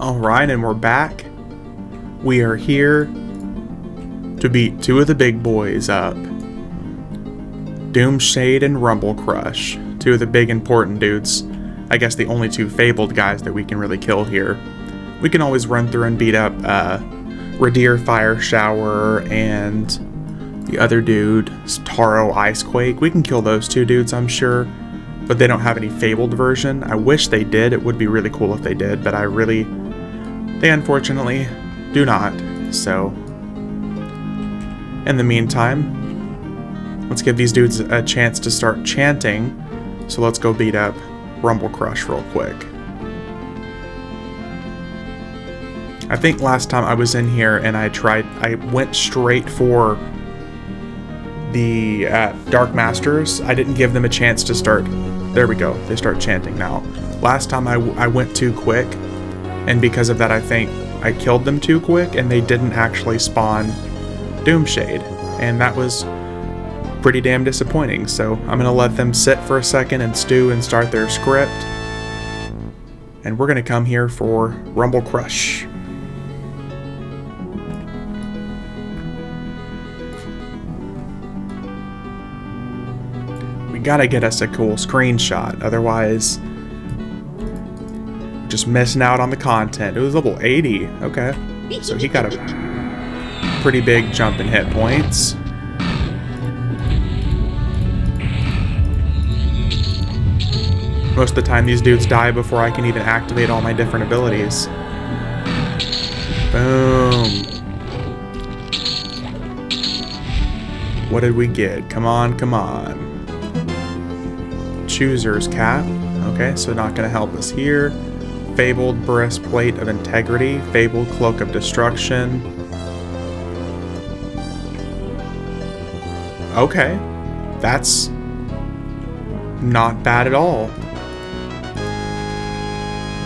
Alright, and we're back. We are here to beat two of the big boys up. Doomshade and Rumble Crush. Two of the big important dudes. I guess the only two Fabled guys that we can really kill here. We can always run through and beat up Radir Fire Shower and the other dude, Taro Icequake. We can kill those two dudes, I'm sure. But they don't have any Fabled version. I wish they did. It would be really cool if they did, but they unfortunately do not. So, in the meantime, let's give these dudes a chance to start chanting. So let's go beat up Rumble Crush real quick. I think last time I was in here and I went straight for the Dark Masters. I didn't give them a chance to start. There we go. They start chanting now. Last time I went too quick, and because of that I think I killed them too quick and they didn't actually spawn Doomshade. And that was pretty damn disappointing. So I'm going to let them sit for a second and stew and start their script. And we're going to come here for Rumble Crush. Gotta get us a cool screenshot, otherwise just missing out on the content. It was level 80, okay, so he got a pretty big jump in hit points. Most of the time these dudes die before I can even activate all my different abilities. Boom. What did we get? Come on, come on. Chooser's Cap. Okay, so not going to help us here. Fabled Breastplate of Integrity. Fabled Cloak of Destruction. Okay, that's not bad at all.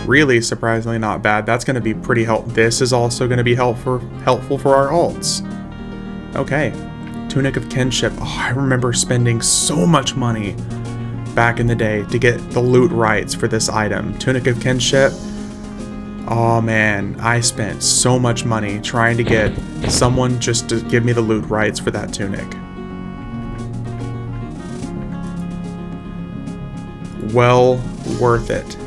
Really surprisingly not bad. That's going to be pretty helpful. This is also going to be helpful for our alts. Okay, Tunic of Kinship. Oh, I remember spending so much money back in the day to get the loot rights for this item. Tunic of Kinship. Oh man, I spent so much money trying to get someone just to give me the loot rights for that tunic. Well worth it.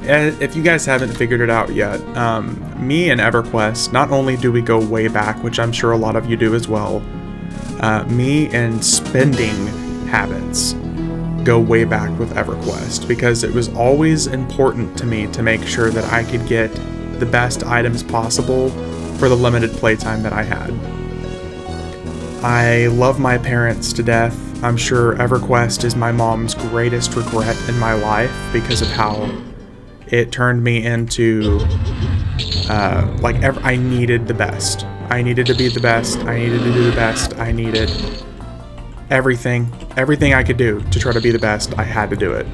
And if you guys haven't figured it out yet, me and EverQuest, not only do we go way back, which I'm sure a lot of you do as well, me and spending habits go way back with EverQuest, because it was always important to me to make sure that I could get the best items possible for the limited playtime that I had. I love my parents to death. I'm sure EverQuest is my mom's greatest regret in my life because of how it turned me into I needed the best. I needed to be the best. I needed to do the best. I needed everything I could do to try to be the best. I had to do it.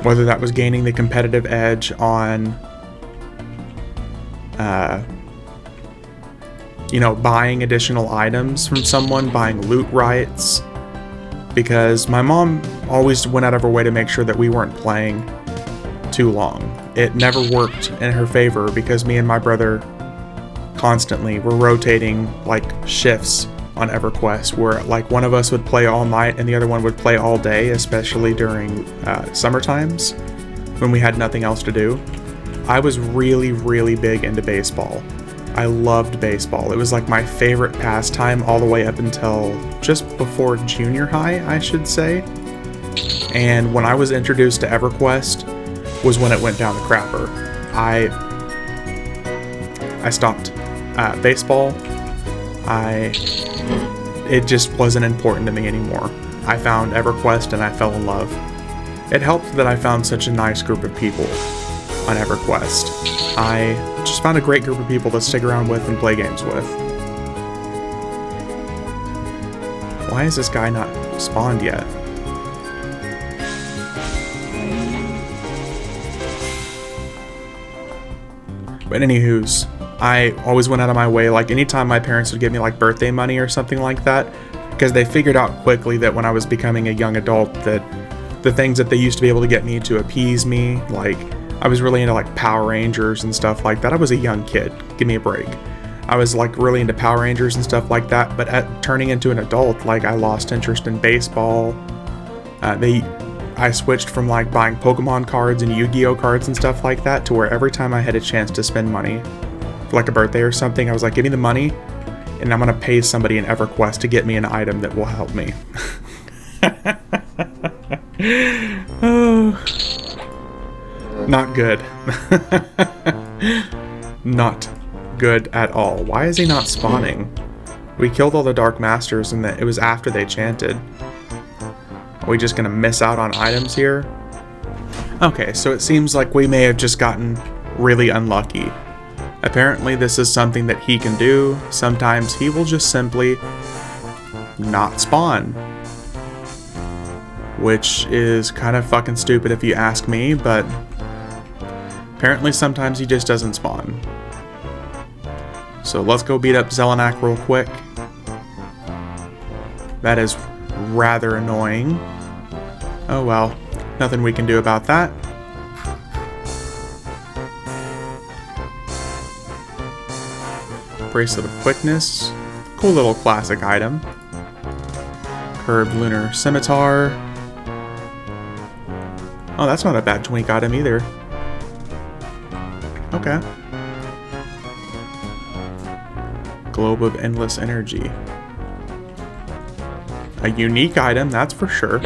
Whether that was gaining the competitive edge on, buying additional items from someone, buying loot rights, because my mom always went out of her way to make sure that we weren't playing too long. It never worked in her favor because me and my brother constantly were rotating like shifts on EverQuest, where like one of us would play all night and the other one would play all day, especially during summer times when we had nothing else to do. I was really, really big into baseball. I loved baseball. It was like my favorite pastime all the way up until just before junior high, I should say. And when I was introduced to EverQuest was when it went down the crapper. I stopped baseball. It just wasn't important to me anymore. I found EverQuest and I fell in love. It helped that I found such a nice group of people on EverQuest. I just found a great group of people to stick around with and play games with. Why is this guy not spawned yet? But anywho's, I always went out of my way, like anytime my parents would give me like birthday money or something like that, because they figured out quickly that when I was becoming a young adult that the things that they used to be able to get me to appease me. Like, I was really into like Power Rangers and stuff like that. I was a young kid. Give me a break. I was like really into Power Rangers and stuff like that. But at turning into an adult, like I lost interest in baseball. I switched from like buying Pokemon cards and Yu-Gi-Oh cards and stuff like that to where every time I had a chance to spend money for like a birthday or something, I was like, give me the money and I'm gonna pay somebody in EverQuest to get me an item that will help me. Oh, not good. Not good at all. Why is he not spawning? We killed all the Dark Masters and it was after they chanted. Are we just gonna miss out on items here? Okay, so it seems like we may have just gotten really unlucky. Apparently this is something that he can do. Sometimes he will just simply not spawn. Which is kind of fucking stupid if you ask me, but apparently sometimes he just doesn't spawn. So let's go beat up Zelenak real quick. That is rather annoying. Oh well, nothing we can do about that. Bracelet of Quickness. Cool little classic item. Curved Lunar Scimitar. Oh, that's not a bad twink item either. Okay. Globe of Endless Energy. A unique item, that's for sure.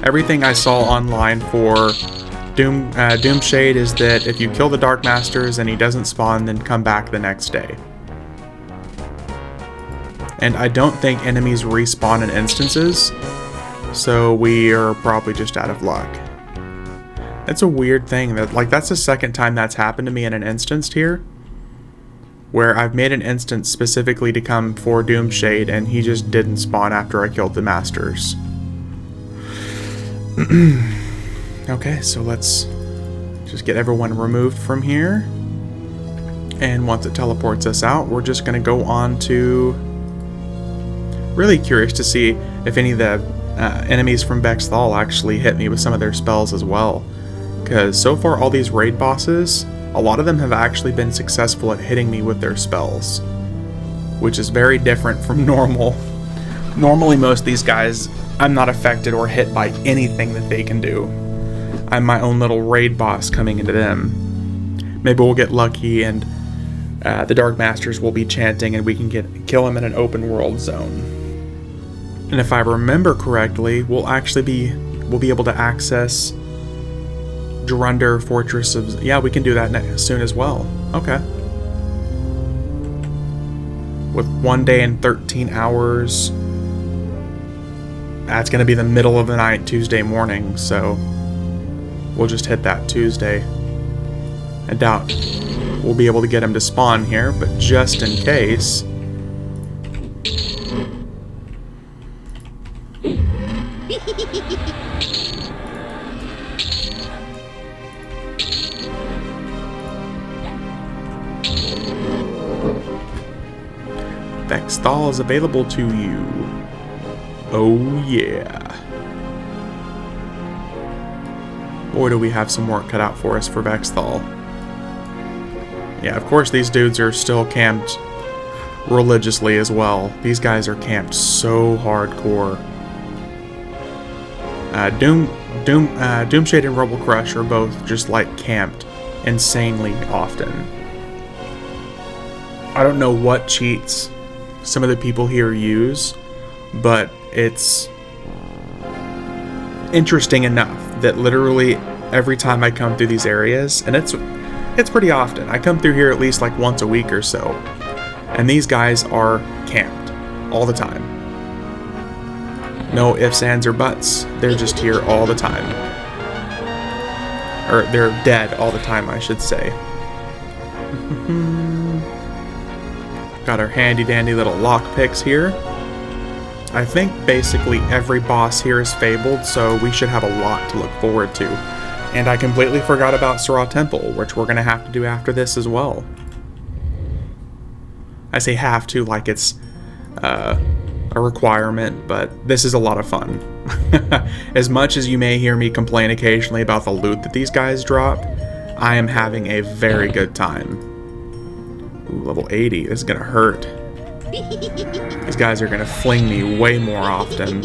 Everything I saw online for Doomshade is that if you kill the Dark Masters and he doesn't spawn, then come back the next day. And I don't think enemies respawn in instances, so we are probably just out of luck. It's a weird thing that, like, that's the second time that's happened to me in an instance here, where I've made an instance specifically to come for Doomshade and he just didn't spawn after I killed the Masters. Okay, so let's just get everyone removed from here. And once it teleports us out, we're just going to go on to... Really curious to see if any of the enemies from Vex Thal actually hit me with some of their spells as well. Because so far all these raid bosses, a lot of them have actually been successful at hitting me with their spells. Which is very different from normal. Normally most of these guys, I'm not affected or hit by anything that they can do. I'm my own little raid boss coming into them. Maybe we'll get lucky and the Dark Masters will be chanting and we can kill them in an open world zone. And if I remember correctly, we'll be able to access Drunder Fortress of... Yeah, we can do that soon as well. Okay. With 1 day and 13 hours. That's going to be the middle of the night, Tuesday morning, so we'll just hit that Tuesday. I doubt we'll be able to get him to spawn here, but just in case... Vex Thal is available to you. Oh yeah. Boy, do we have some work cut out for us for Vex Thal. Yeah, of course these dudes are still camped religiously as well. These guys are camped so hardcore. Doomshade and Rubble Crush are both just like camped insanely often. I don't know what cheats some of the people here use, but it's interesting enough that literally every time I come through these areas, and it's pretty often, I come through here at least like once a week or so, and these guys are camped all the time. No ifs, ands, or buts. They're just here all the time. Or they're dead all the time, I should say. Got our handy dandy little lockpicks here. I think basically every boss here is Fabled, so we should have a lot to look forward to. And I completely forgot about Sirah Temple, which we're going to have to do after this as well. I say have to like it's a a requirement, but this is a lot of fun. As much as you may hear me complain occasionally about the loot that these guys drop, I am having a very good time. Ooh, level 80. This is gonna hurt. These guys are gonna fling me way more often.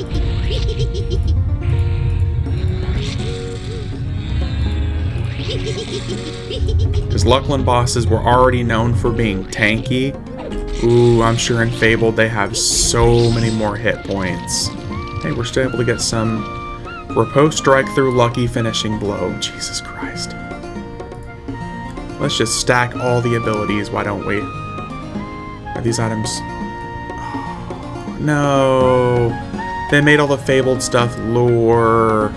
Because Luckland bosses were already known for being tanky. Ooh, I'm sure in Fabled they have so many more hit points. Hey, we're still able to get some Riposte Strike through Lucky Finishing Blow. Jesus Christ. Let's just stack all the abilities, why don't we? Are these items... Oh, no. They made all the Fabled stuff lore.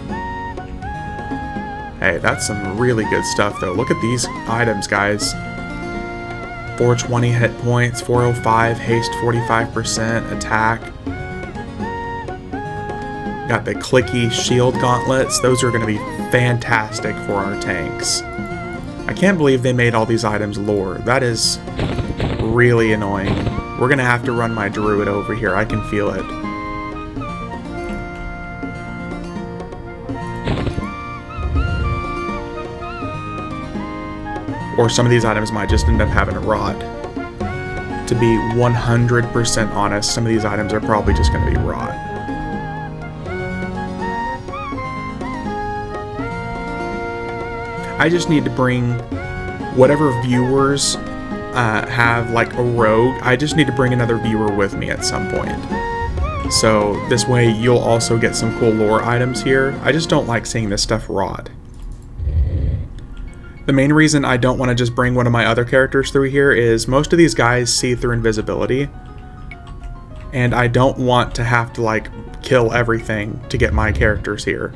Hey, that's some really good stuff, though. Look at these items, guys. 420 hit points, 405, haste 45%, attack. Got the clicky shield gauntlets. Those are going to be fantastic for our tanks. I can't believe they made all these items lore. That is really annoying. We're going to have to run my druid over here. I can feel it. Or some of these items might just end up having a rod. To be 100% honest, some of these items are probably just going to be rod. I just need to bring whatever viewers have like a rogue. I just need to bring another viewer with me at some point. So this way you'll also get some cool lore items here. I just don't like seeing this stuff rod. The main reason I don't want to just bring one of my other characters through here is most of these guys see through invisibility. And I don't want to have to like kill everything to get my characters here.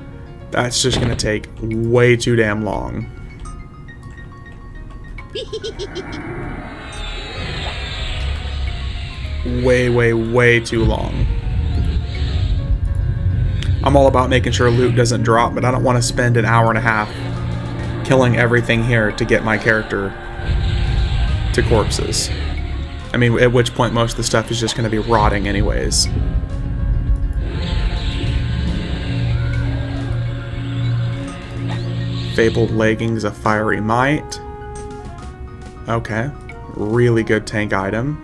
That's just going to take way too damn long. Way too long. I'm all about making sure loot doesn't drop, but I don't want to spend an hour and a half killing everything here to get my character to corpses. I mean, at which point most of the stuff is just going to be rotting anyways. Fabled Leggings of Fiery Mite. Okay. Really good tank item.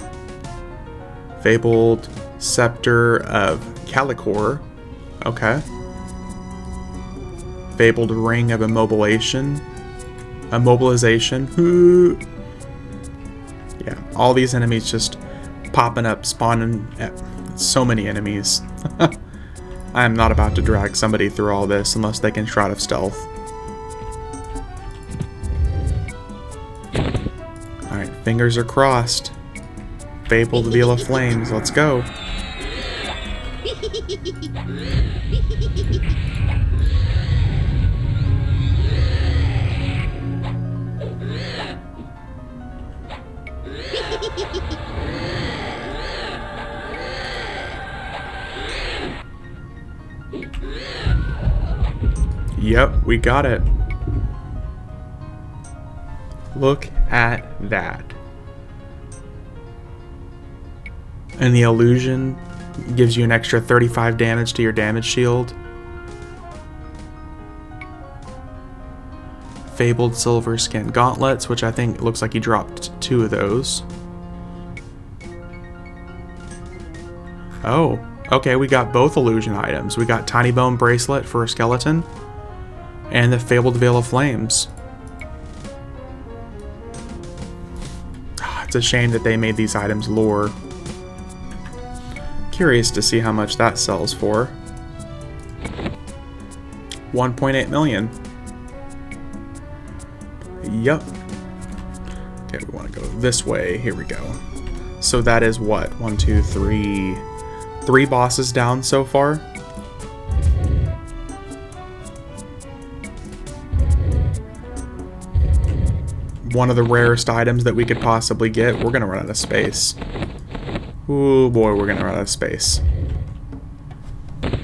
Fabled Scepter of Calicor. Okay. Fabled Ring of Immobilization. Yeah, all these enemies just popping up, spawning. So many enemies. I am not about to drag somebody through all this unless they can Shroud of Stealth. Alright, fingers are crossed. Fabled Veil of Flames, let's go. Yep, we got it. Look at that. And the illusion gives you an extra 35 damage to your damage shield. Fabled Silver Skin Gauntlets, which I think looks like he dropped 2 of those. Oh, okay, we got both illusion items. We got Tiny Bone Bracelet for a skeleton, and the Fabled Veil of Flames. It's a shame that they made these items lore. Curious to see how much that sells for. 1.8 million. Yep. Okay, we want to go this way. Here we go. So that is what? 1, 2, 3... 3 bosses down so far. One of the rarest items that we could possibly get. We're gonna run out of space. Ooh boy, we're gonna run out of space.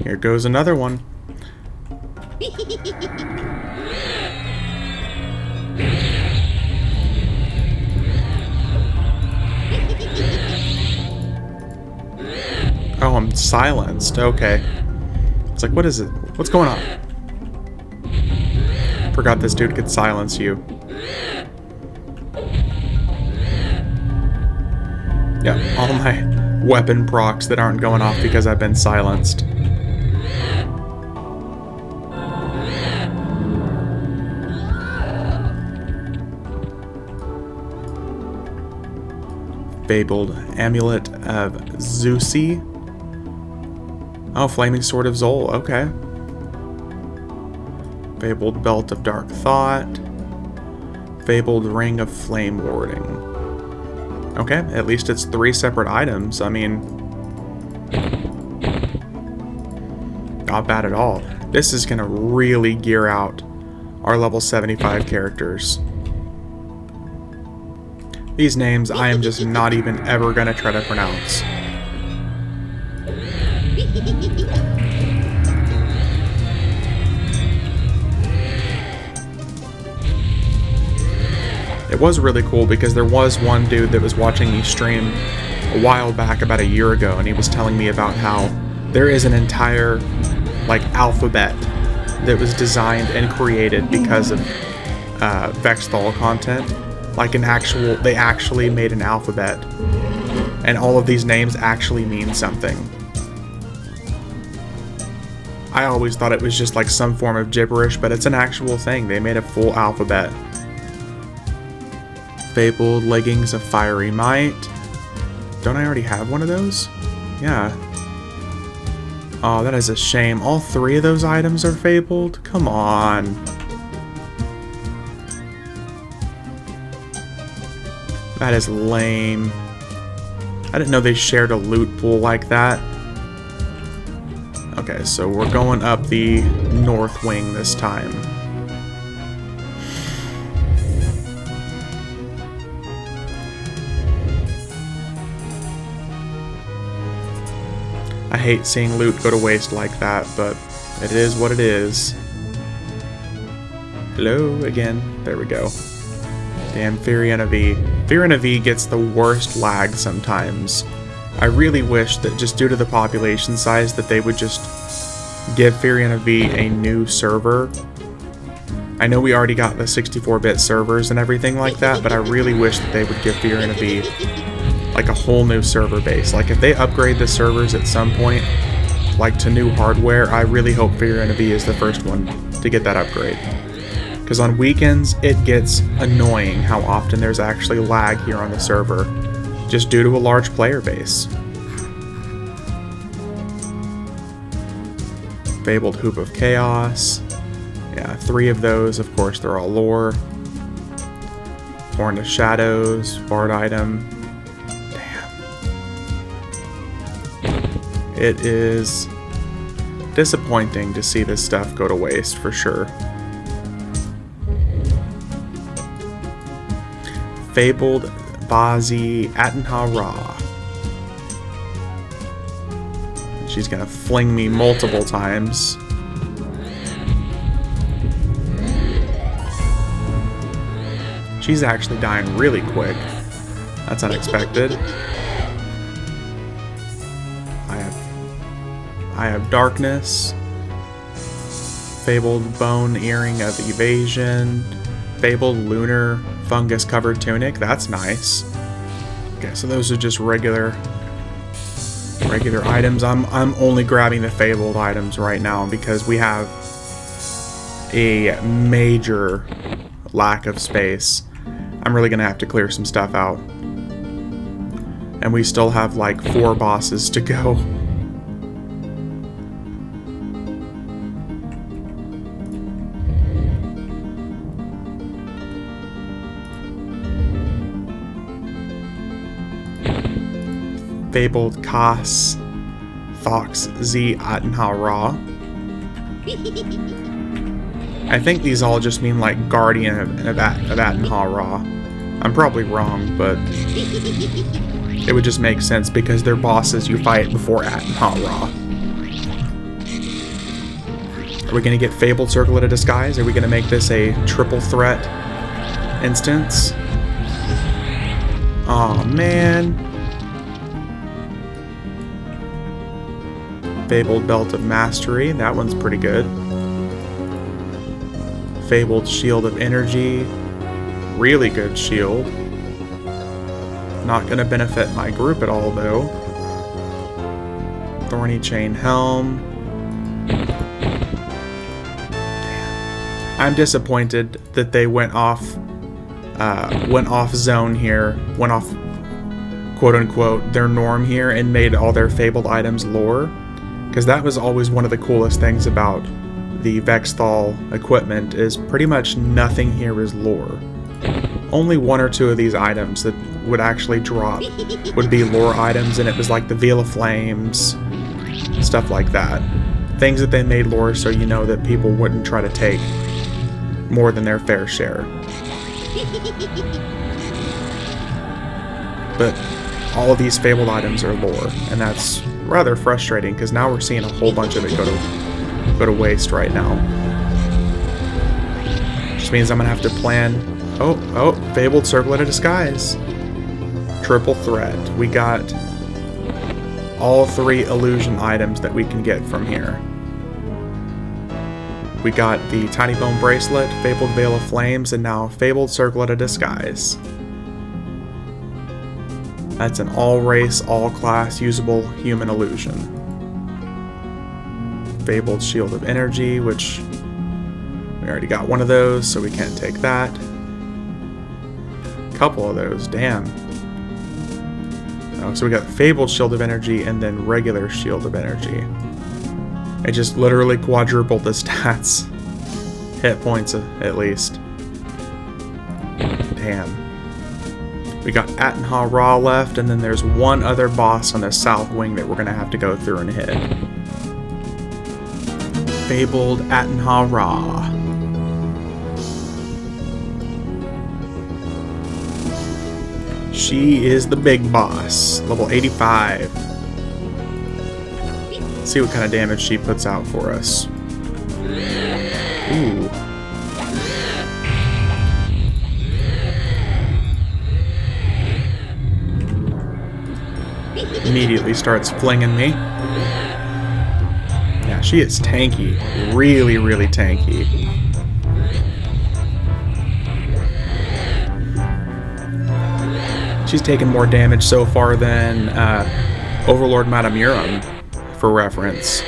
Here goes another one. Oh, I'm silenced. Okay. It's like, what is it? What's going on? Forgot this dude could silence you. Yeah, all my weapon procs that aren't going off because I've been silenced. Fabled Amulet of Zeus. Oh, Flaming Sword of Zol. Okay. Fabled Belt of Dark Thought. Fabled Ring of Flame Warding. Okay, at least it's 3 separate items. I mean, not bad at all. This is gonna really gear out our level 75 characters. These names I am just not even ever gonna try to pronounce. It was really cool because there was one dude that was watching me stream a while back, about a year ago, and he was telling me about how there is an entire, like, alphabet that was designed and created because of Vex Thal content. Like they actually made an alphabet, and all of these names actually mean something. I always thought it was just like some form of gibberish, but it's an actual thing. They made a full alphabet. Fabled Leggings of Fiery Mite. Don't I already have one of those? Yeah. Oh, that is a shame. All 3 of those items are fabled? Come on. That is lame. I didn't know they shared a loot pool like that. Okay, so we're going up the north wing this time. I hate seeing loot go to waste like that, but it is what it is. Hello again. There we go. Damn, Fiorina V. Fiorina V gets the worst lag sometimes. I really wish that, just due to the population size, that they would just give Fiorina V a new server. I know we already got the 64-bit servers and everything like that, but I really wish that they would give Fiorina V like a whole new server base. Like, if they upgrade the servers at some point, like to new hardware, I really hope Fiorina V is the first one to get that upgrade. Because on weekends, it gets annoying how often there's actually lag here on the server, just due to a large player base. Fabled Hoop of Chaos. Yeah, 3 of those, of course, they're all lore. Horn of Shadows, Bard item. It is disappointing to see this stuff go to waste, for sure. Fabled Bazi Atenha Ra. She's gonna fling me multiple times. She's actually dying really quick. That's unexpected. I have Darkness, Fabled Bone Earring of Evasion, Fabled Lunar Fungus Covered Tunic. That's nice. Okay, so those are just regular items. I'm only grabbing the Fabled items right now because we have a major lack of space. I'm really gonna have to clear some stuff out. And we still have like 4 bosses to go. Fabled Kas Fox Z Atenha Ra. I think these all just mean like Guardian of Atenha Ra. I'm probably wrong, but it would just make sense because they're bosses you fight before Atenha Ra. Are we going to get Fabled Circlet of Disguise? Are we going to make this a triple threat instance? Aw, man. Fabled Belt of Mastery, that one's pretty good. Fabled Shield of Energy, really good shield. Not going to benefit my group at all though. Thorny Chain Helm. Damn. I'm disappointed that they went off zone here, went off quote unquote their norm here and made all their Fabled items lore, because that was always one of the coolest things about the Vex Thal equipment, is pretty much nothing here is lore. Only one or two of these items that would actually drop would be lore items, and it was like the Veil of Flames, stuff like that. Things that they made lore so you know that people wouldn't try to take more than their fair share. But all of these Fabled items are lore, and that's rather frustrating because now we're seeing a whole bunch of it go to waste right now. Which means I'm gonna have to plan. Oh, Fabled Circlet of Disguise. Triple threat. We got all 3 illusion items that we can get from here. We got the Tiny Bone Bracelet, Fabled Veil of Flames, and now Fabled Circlet of Disguise. That's an all-race, all-class, usable human illusion. Fabled Shield of Energy, which we already got one of those, so we can't take that. Couple of those, damn. Oh, so we got Fabled Shield of Energy and then regular Shield of Energy. It just literally quadrupled the stats. Hit points, at least. Damn. We got Atenha Ra left, and then there's one other boss on the south wing that we're going to have to go through and hit. Fabled Atenha Ra. She is the big boss, level 85. Let's see what kind of damage she puts out for us. Ooh. Immediately starts flinging me. Yeah, she is tanky. Really, really tanky. She's taken more damage so far than Overlord Matamurum, for reference.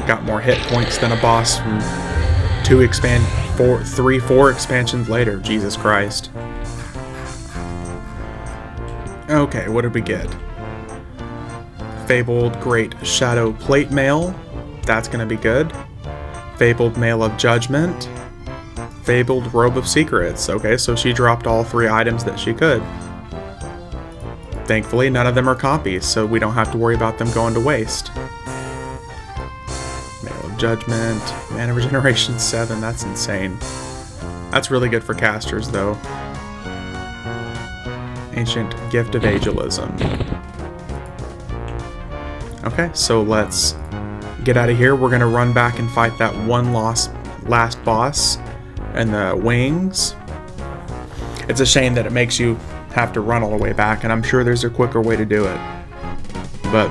Got more hit points than a boss from 4 expansions later. Jesus Christ. Okay, what did we get? Fabled Great Shadow Plate Mail. That's gonna be good. Fabled Mail of Judgment. Fabled Robe of Secrets. Okay, so she dropped all 3 items that she could. Thankfully, none of them are copies, so we don't have to worry about them going to waste. Mail of Judgment. Mana Regeneration 7. That's insane. That's really good for casters, though. Ancient Gift of Ageism. Okay, so let's get out of here. We're gonna run back and fight that one last boss and the wings. It's a shame that it makes you have to run all the way back, and I'm sure there's a quicker way to do it. But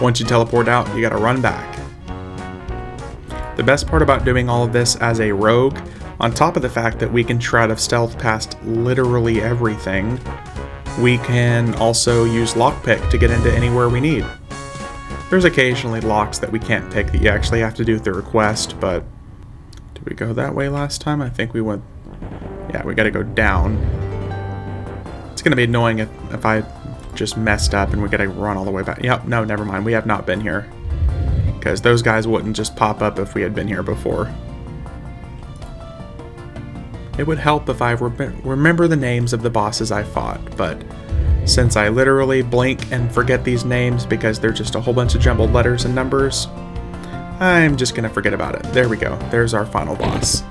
once you teleport out, you gotta run back. The best part about doing all of this as a rogue, on top of the fact that we can try to stealth past literally everything, we can also use lockpick to get into anywhere we need. There's occasionally locks that we can't pick that you actually have to do through a quest, but did we go that way last time? I think we went... Yeah, we gotta go down. It's gonna be annoying if I just messed up and we gotta run all the way back. Yep, no, never mind. We have not been here. Because those guys wouldn't just pop up if we had been here before. It would help if I remember the names of the bosses I fought, but since I literally blink and forget these names because they're just a whole bunch of jumbled letters and numbers, I'm just gonna forget about it. There we go. There's our final boss.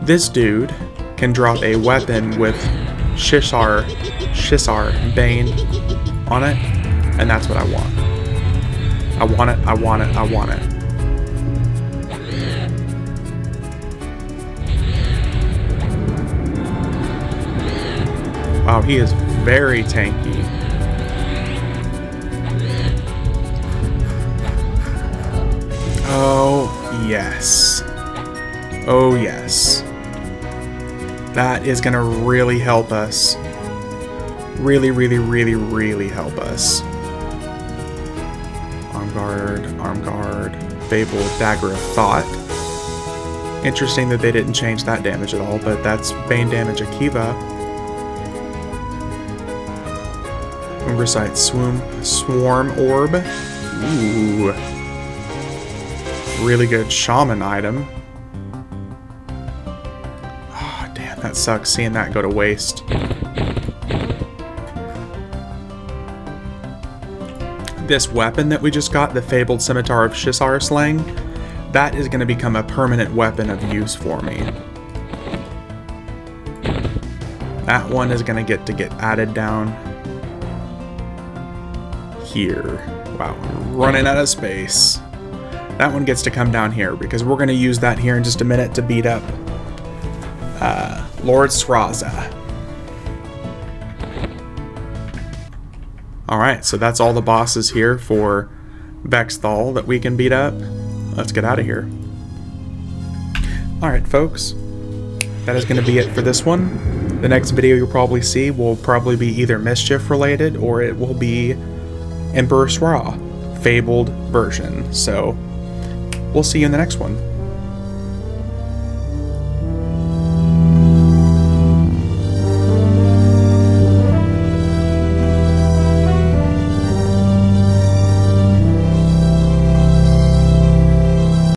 This dude can drop a weapon with Shisar Bane on it, and that's what I want. I want it, I want it, I want it. Wow, he is very tanky. Oh yes. That is gonna really help us. Really, really, really, really help us. Arm guard, Fabled, Dagger of Thought. Interesting that they didn't change that damage at all, but that's Bane damage Akiva. Umbracite Swarm Orb. Ooh. Really good Shaman item. Oh, damn, that sucks seeing that go to waste. This weapon that we just got, the Fabled Scimitar of Shisar Slang, that is going to become a permanent weapon of use for me. That one is going to get added down here. Wow, I'm running out of space. That one gets to come down here because we're going to use that here in just a minute to beat up Lord Sraza. Alright, so that's all the bosses here for Vex Thal that we can beat up. Let's get out of here. Alright folks, that is going to be it for this one. The next video you'll probably see will probably be either Mischief related or it will be Emperor Sra, Fabled version. So we'll see you in the next one.